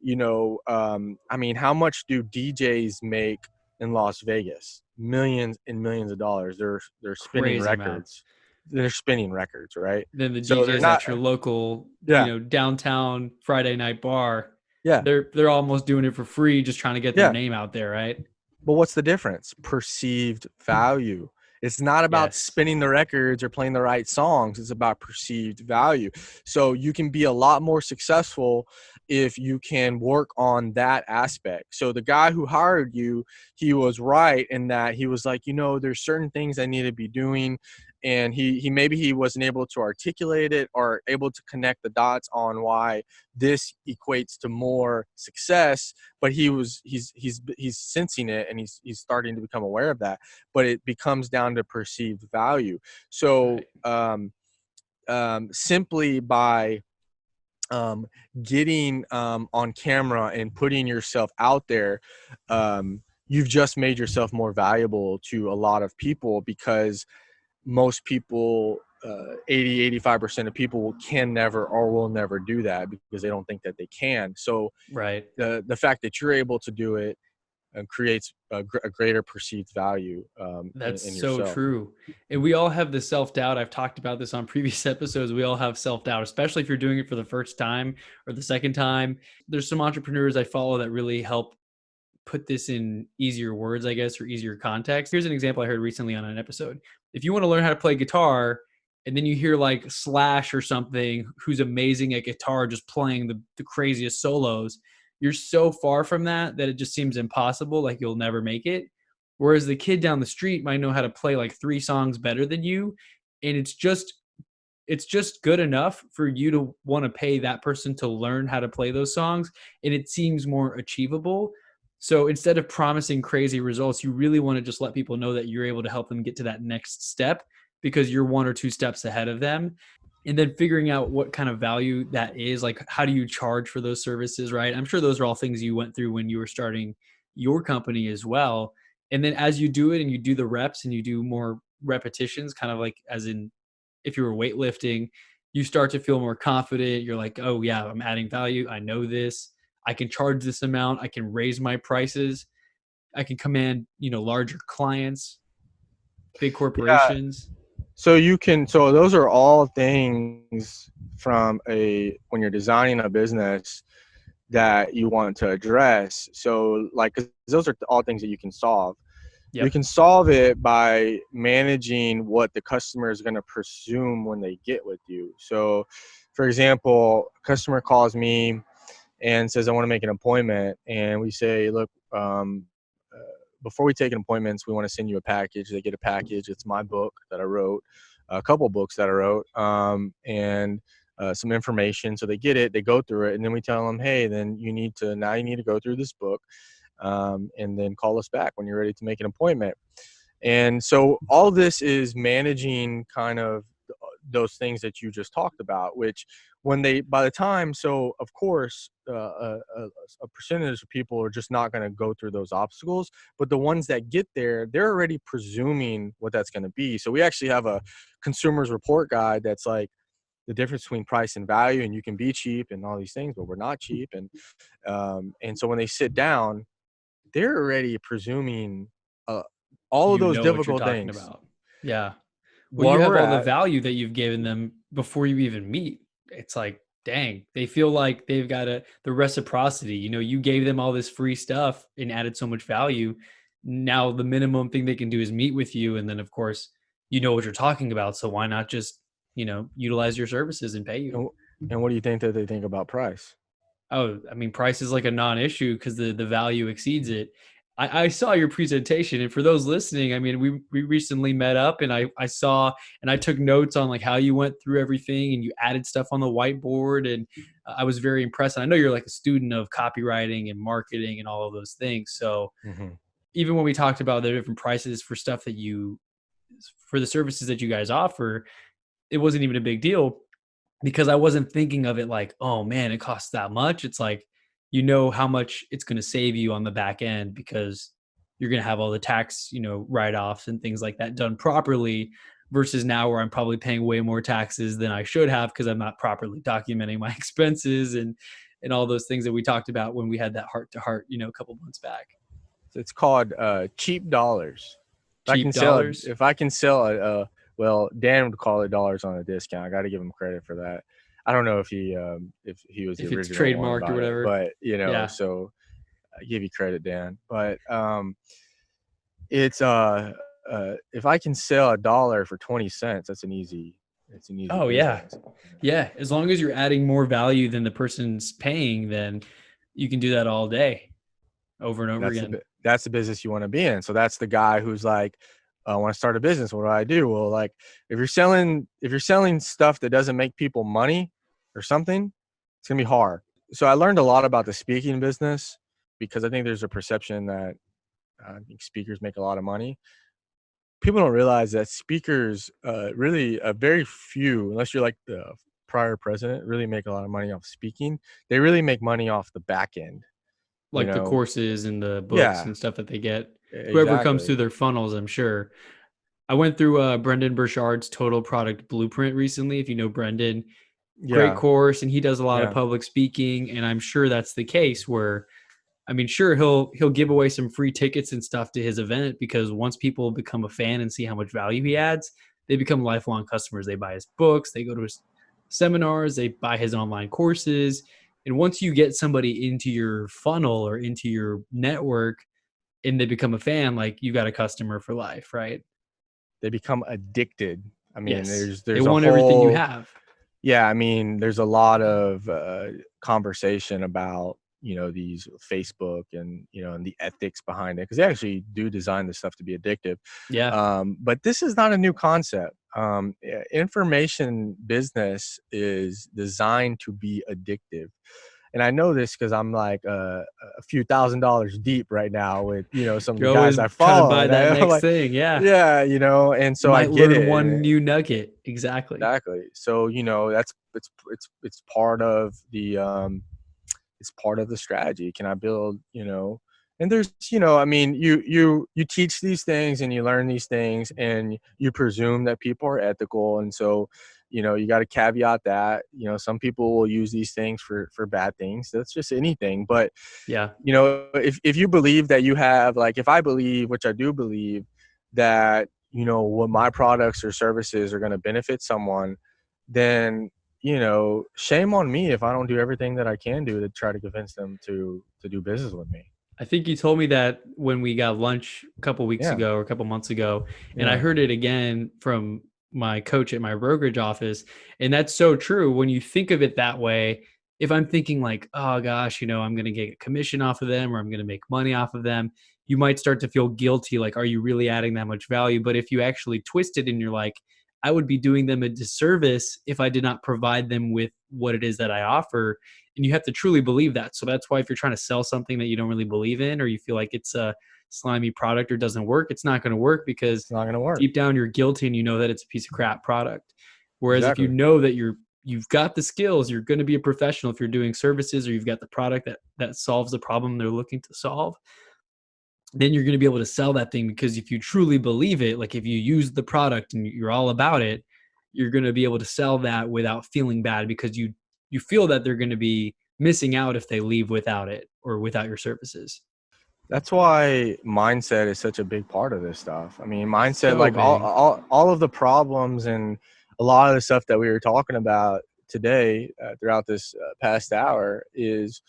I mean, how much do DJs make in Las Vegas? Millions and millions of dollars. They're spinning Crazy amounts. records. They're spinning records, right? Then the So they're DJs not. at your local, Yeah, downtown Friday night bar, yeah, they're almost doing it for free, just trying to get their yeah. name out there, right? But what's the difference? Perceived value. It's not about Yes. spinning the records or playing the right songs. It's about perceived value. So you can be a lot more successful if you can work on that aspect. So the guy who hired you, he was right in that he was like, there's certain things I need to be doing, and he maybe he wasn't able to articulate it or able to connect the dots on why this equates to more success, but he's sensing it, and he's starting to become aware of that. But it becomes down to perceived value. So Right. simply by um, getting on camera and putting yourself out there, you've just made yourself more valuable to a lot of people, because most people, 80-85% of people can never or will never do that because they don't think that they can. So Right. the fact that you're able to do it creates a greater perceived value That's in so yourself. true. And we all have the self doubt. I've talked about this on previous episodes. We all have self doubt, especially if you're doing it for the first time or the second time. There's some entrepreneurs I follow that really help put this in easier words, I guess, or easier context. Here's an example I heard recently on an episode. If you want to learn how to play guitar, and then you hear like Slash or something who's amazing at guitar, just playing the craziest solos, you're so far from that that it just seems impossible, like you'll never make it. Whereas the kid down the street might know how to play like three songs better than you, and it's just good enough for you to want to pay that person to learn how to play those songs, and it seems more achievable. So instead of promising crazy results, you really want to just let people know that you're able to help them get to that next step because you're one or two steps ahead of them. And then figuring out what kind of value that is, like how do you charge for those services, right? I'm sure those are all things you went through when you were starting your company as well. And then as you do it and you do the reps and you do more repetitions, kind of like as in if you were weightlifting, you start to feel more confident. You're like, oh, yeah, I'm adding value. I know this. I can charge this amount. I can raise my prices. I can command, larger clients, big Yeah. corporations. So those are all things from when you're designing a business that you want to address. So like, 'cause those are all things that you can solve. You Yep. can solve it by managing what the customer is going to presume when they get with you. So for example, a customer calls me and says, I want to make an appointment. And we say, look, uh, before we take an appointments, we want to send you a package. They get a package. It's my book that I wrote, a couple books that I wrote, and some information. So they get it, they go through it, and then we tell them, hey, then you need to go through this book, and then call us back when you're ready to make an appointment. And so all this is managing kind of those things that you just talked about, which by the time, so of course, a percentage of people are just not going to go through those obstacles, but the ones that get there, they're already presuming what that's going to be. So we actually have a consumers report guide that's like the difference between price and value, and you can be cheap and all these things, but we're not cheap. And so when they sit down, they're already presuming uh, all of You those know what you're difficult talking things. about. Yeah. Well, you Where have we're all the at, value that you've given them before you even meet. It's like, dang, they feel like they've got the reciprocity. You gave them all this free stuff and added so much value. Now the minimum thing they can do is meet with you. And then of course, you know what you're talking about. So why not just, utilize your services and pay you? and, and what do you think that they think about price? Oh, I mean, price is like a non-issue because the value exceeds it. I saw your presentation, and for those listening, I mean, we recently met up, and I saw and I took notes on like how you went through everything, and you added stuff on the whiteboard, and I was very impressed. And I know you're like a student of copywriting and marketing and all of those things. So Mm-hmm. even when we talked about the different prices for stuff for the services that you guys offer, it wasn't even a big deal because I wasn't thinking of it like, oh man, it costs that much. It's like, how much it's going to save you on the back end because you're going to have all the tax, write offs and things like that done properly versus now where I'm probably paying way more taxes than I should have because I'm not properly documenting my expenses and all those things that we talked about when we had that heart to heart, a couple months back. It's called cheap dollars. Cheap dollars. If I can sell well, Dan would call it dollars on a discount. I got to give him credit for that. I don't know if he was the If it's original one trademarked or about it, whatever. but Yeah. so I give you credit, Dan. But it's if I can sell $1 for 20 cents, it's an easy Oh yeah. business. Yeah. As long as you're adding more value than the person's paying, then you can do that all day over and over again. That's the business you want to be in. So that's the guy who's like, I want to start a business. What do I do? Well, like if you're selling stuff that doesn't make people money or something, it's gonna be hard. So I learned a lot about the speaking business because I think there's a perception that I think speakers make a lot of money. People don't realize that speakers, really, a very few, unless you're like the prior president, really make a lot of money off speaking. They really make money off the back end. You Like the know, courses and the books yeah, and stuff that they get. Whoever comes exactly. through their funnels, I'm sure. I went through Brendan Burchard's Total Product Blueprint recently. If you know Brendan, great Yeah, course, and he does a lot of yeah. public speaking. And I'm sure that's the case where, I mean, sure he'll give away some free tickets and stuff to his event because once people become a fan and see how much value he adds, they become lifelong customers. They buy his books, they go to his seminars, they buy his online courses. And once you get somebody into your funnel or into your network and they become a fan, like you got a customer for life, right? They become addicted. I mean, Yes. They there's a want everything you whole have. yeah, I mean, there's a lot of conversation about, these Facebook and, and the ethics behind it because they actually do design this stuff to be addictive. Yeah. But this is not a new concept. Information business is designed to be addictive. And I know this because I'm like a few $1,000s deep right now with, some of the You're guys always I trying to follow. buy And that I'm next like, thing. Yeah. yeah, and You so I might get learn it. one new nugget. Exactly. Exactly. So, that's it's part of the it's part of the strategy. Can I build, and there's, I mean, you teach these things and you learn these things and you presume that people are ethical. And so, you got to caveat that, some people will use these things for bad things. That's just anything. But, Yeah. if you believe that you have, like, if I believe, which I do believe, that, what my products or services are going to benefit someone, then, shame on me if I don't do everything that I can do to try to convince them to do business with me. I think you told me that when we got lunch a couple weeks Yeah. ago or a couple months ago, and I Yeah. heard it again from my coach at my brokerage office. And that's so true. When you think of it that way, if I'm thinking like, oh gosh, I'm going to get a commission off of them or I'm going to make money off of them, you might start to feel guilty. Like, are you really adding that much value? But if you actually twist it and you're like, I would be doing them a disservice if I did not provide them with what it is that I offer, and you have to truly believe that. So that's why if you're trying to sell something that you don't really believe in or you feel like it's a slimy product or doesn't work, it's not going to work because It's not going to work. deep down you're guilty and you know that it's a piece of crap product. Whereas if you Exactly. know that you've got the skills, you're going to be a professional if you're doing services or you've got the product that solves the problem they're looking to solve, then you're going to be able to sell that thing because if you truly believe it, like if you use the product and you're all about it, you're going to be able to sell that without feeling bad because you feel that they're going to be missing out if they leave without it or without your services. That's why mindset is such a big part of this stuff. I mean, mindset, So like big. all of the problems and a lot of the stuff that we were talking about today throughout this past hour is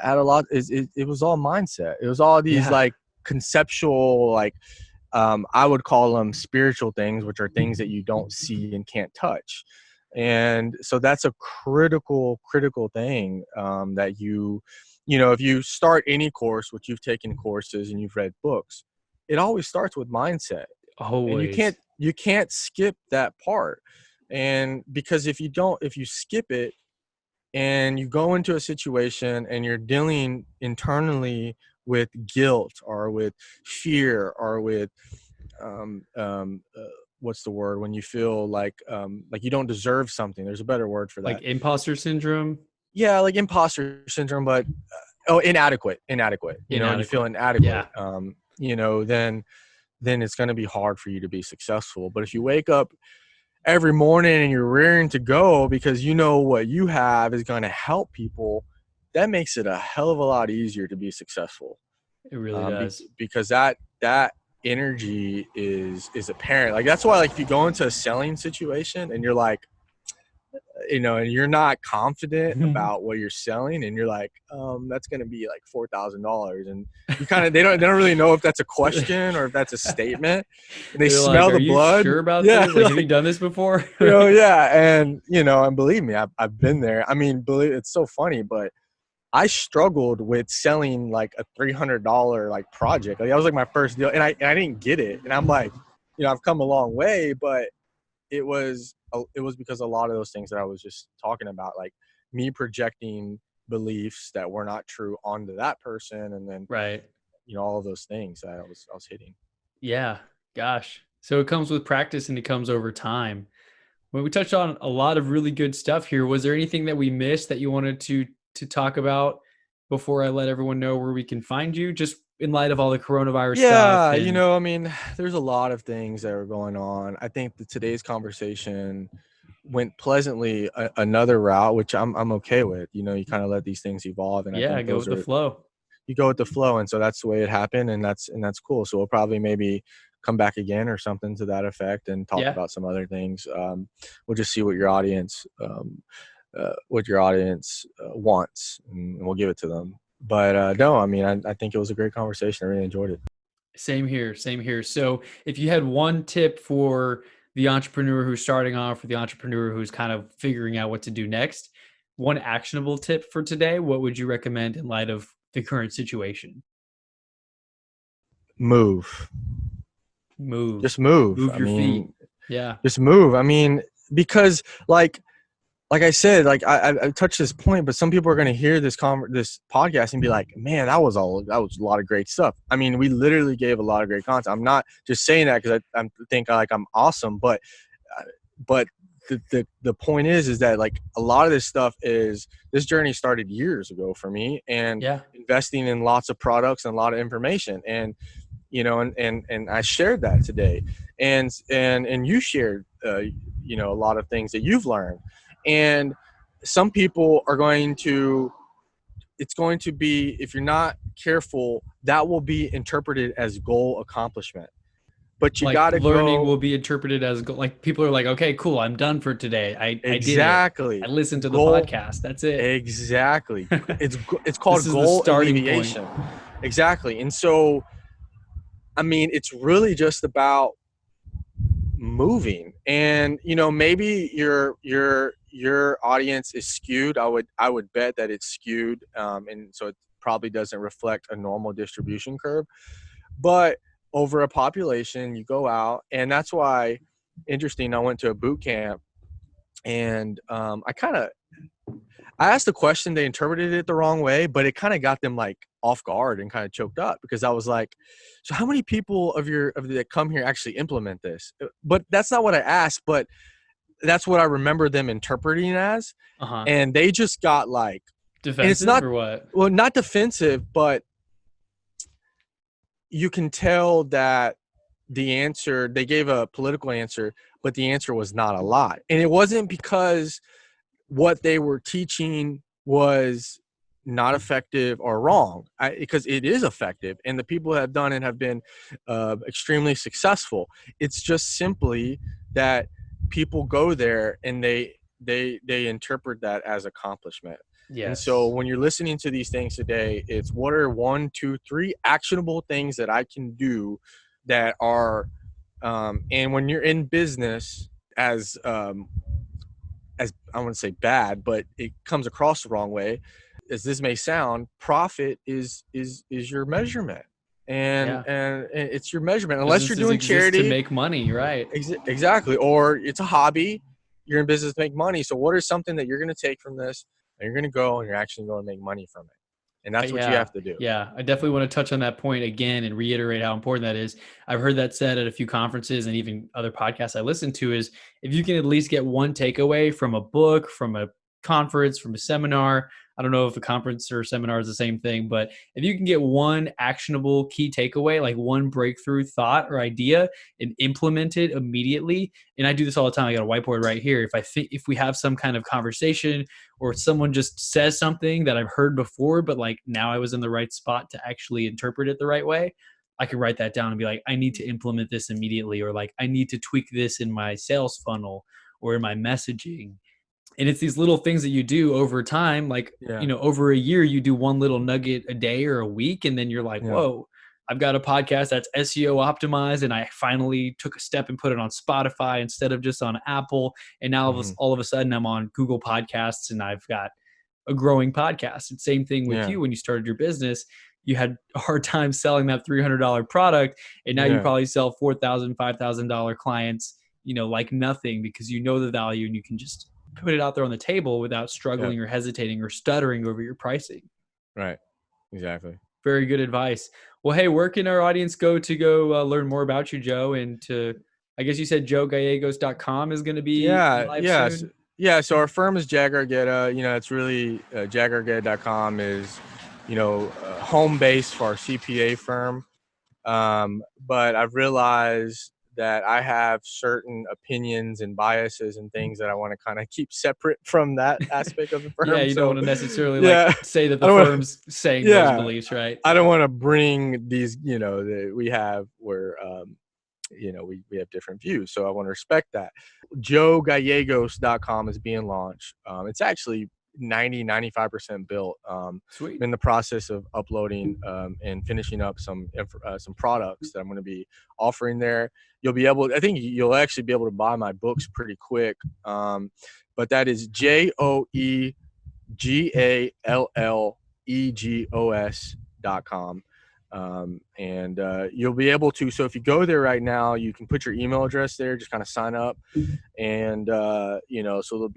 had a lot it was all mindset. It was all these Yeah. like conceptual, like I would call them spiritual things, which are things that you don't see and can't touch. And so that's a critical thing, that if you start any course, which you've taken courses and you've read books, it always starts with mindset. And Always. you can't skip that part. And because if you skip it, and you go into a situation and you're dealing internally with guilt or with fear or with um, um, uh, what's the word when you feel like you don't deserve something, there's a better word for Like that. imposter syndrome. Yeah, like imposter syndrome, but inadequate, and you feel Inadequate. inadequate, Yeah. then it's going to be hard for you to be successful. But if you wake up every morning and you're rearing to go because you know what you have is going to help people, that makes it a hell of a lot easier to be successful. It really does. Because that energy is apparent. Like that's why, like, if you go into a selling situation and you're like, and you're not confident about what you're selling, and you're like, that's going to be like $4,000, and you kind of they don't really know if that's a question or if that's a statement, and they They're like, smell "Are the you blood. sure about Yeah, this? Like, have you done this before?" yeah, and believe me, I've been there. I mean, believe it's so funny, but I struggled with selling like a $300 like project. Like that was like my first deal, and I didn't get it, and I'm like, I've come a long way, but it was because a lot of those things that I was just talking about, like me projecting beliefs that were not true onto that person, and then Right. all of those things that I was hitting. Yeah. Gosh. So it comes with practice and it comes over time. Well, we touched on a lot of really good stuff here. Was there anything that we missed that you wanted to talk about before I let everyone know where we can find you? Just in light of all the coronavirus stuff Yeah, and I mean, there's a lot of things that are going on. I think that today's conversation went pleasantly another route, which I'm okay with. You kind of let these things evolve, and I yeah, think go those with the are flow. you go with the flow, and so that's the way it happened, and that's cool. So we'll probably maybe come back again or something to that effect and talk Yeah. about some other things. We'll just see what your audience wants, and we'll give it to them. But no, I mean, I think it was a great conversation. I really enjoyed it. Same here. Same here. So if you had one tip for the entrepreneur who's starting off, or the entrepreneur who's kind of figuring out what to do next, one actionable tip for today, what would you recommend in light of the current situation? Move. Move. Just move. Move I your feet. mean, Yeah. just move. I mean, because like I said, like I touched this point, but some people are going to hear this podcast and be like, "Man, that was a lot of great stuff." I mean, we literally gave a lot of great content. I'm not just saying that because I think like I'm awesome, but the point is that like a lot of this journey started years ago for me, and Yeah. investing in lots of products and a lot of information, and and I shared that today, and you shared a lot of things that you've learned, and some people are going to it's going to be, if you're not careful, that will be interpreted as goal accomplishment, but you Like got to learning go. will be interpreted as like people are like, okay, cool, I'm done for today. I did it. I Exactly. listened to the Goal. podcast. That's it. Exactly. It's This called is the goal starting point. alleviation. Exactly. And so, I mean, it's really just about moving, and maybe your audience is skewed. I would bet that it's skewed, and so it probably doesn't reflect a normal distribution curve, but over a population, you go out, and that's why, interesting, I went to a boot camp, and I asked a question, they interpreted it the wrong way, but it kind of got them like off guard and kind of choked up, because I was like, so how many people that come here actually implement this? But that's not what I asked, but that's what I remember them interpreting as. Uh-huh. And they just got like, and it's Defensive not, or what? well, not defensive, but you can tell that they gave a political answer, but the answer was not a lot. And it wasn't because what they were teaching was not effective or wrong, because it is effective, and the people that have done it have been extremely successful. It's just simply that people go there and they interpret that as accomplishment. And so Yes. when you're listening to these things today, it's what are 1, 2, 3 actionable things that I can do that are and when you're in business, as I wouldn't say bad, but it comes across the wrong way. As this may sound, profit is your measurement, and Yeah. and it's your measurement. Unless you're Businesses doing exist to charity, make money, right? exactly, or it's a hobby. You're in business to make money. So what is something that you're going to take from this, and you're going to go and you're actually going to make money from it, and that's what you Yeah. have to do. Yeah. I definitely want to touch on that point again and reiterate how important that is. I've heard that said at a few conferences and even other podcasts I listen to is if you can at least get one takeaway from a book, from a conference, from a seminar. I don't know if a conference or a seminar is the same thing, but if you can get one actionable key takeaway, like one breakthrough thought or idea and implement it immediately. And I do this all the time. I got a whiteboard right here. If we have some kind of conversation or someone just says something that I've heard before, but like now I was in the right spot to actually interpret it the right way, I can write that down and be like, I need to implement this immediately, or like I need to tweak this in my sales funnel or in my messaging. And it's these little things that you do over time, like, Yeah. over a year you do one little nugget a day or a week, and then you're like, Yeah. whoa, I've got a podcast that's SEO optimized, and I finally took a step and put it on Spotify instead of just on Apple. And now Hmm. all of a sudden I'm on Google Podcasts, and I've got a growing podcast. And same thing with Yeah. you. When you started your business, you had a hard time selling that $300 product, and now you Yeah. probably sell $4,000, $5,000 clients, like nothing, because you know the value and you can just put it out there on the table without Yeah. struggling or hesitating or stuttering over your pricing. Right. Exactly. Very good advice. Well, hey, where can our audience go learn more about you, Joe? And I guess you said joegallegos.com is going to be Yeah. live Yeah. soon. Yeah. So our firm is Jagargetta. It's really jagargetta.com is, a home base for our CPA firm. But I've realized that I have certain opinions and biases and things that I want to kind of keep separate from that aspect of the Yeah, firm. you don't So want to necessarily yeah, say that I the don't want. firm's saying those Yeah, beliefs, right? I don't want to bring these, that we have where, we have different views. So I want to respect that. JoeGallegos.com is being launched. It's actually 95% built. I'm Sweet. in the process of uploading and finishing up some products that I'm going to be offering there. I think you'll actually be able to buy my books pretty quick. But that is JoeGallegos.com. And you'll be able to, so if you go there right now, you can put your email address there, just kind of sign up. And so there'll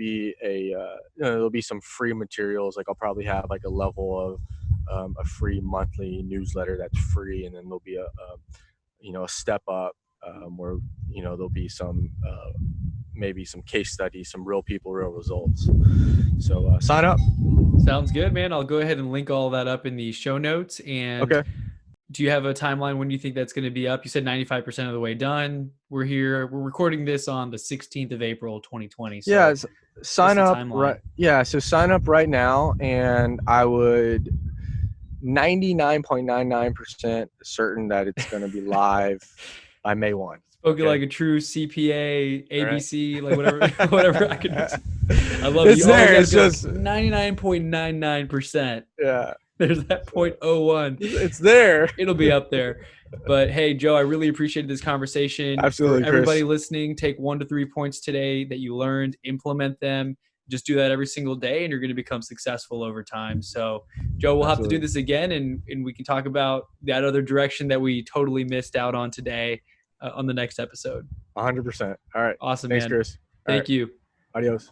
be some free materials. Like I'll probably have like a level of a free monthly newsletter that's free, and then there'll be a step up where there'll be some maybe some case studies, some real people, real results. So sign up. Sounds good, man. I'll go ahead and link all that up in the show notes. And Okay. do you have a timeline when you think that's going to be up? You said 95% of the way done. We're recording this on the 16th of April, 2020. Yeah, So what's sign the up timeline? right. Yeah, so sign up right now, and I would 99.99% certain that it's going to be live by May 1. Spoken Okay. like a true CPA, All right. ABC, like whatever I could. I love it. It's You always there. got to It's be like just 99.99%. yeah. There's that 0.01. It's there. It'll be up there. But hey, Joe, I really appreciated this conversation. For Absolutely, everybody Chris. listening, take 1 to 3 points today that you learned, implement them. Just do that every single day, and you're going to become successful over time. So, Joe, we'll have to do this again, and we can talk about that other direction that we totally missed out on today on the next episode. 100%. All right. Awesome, Thanks, man. Chris. All right. Thank you. Adios.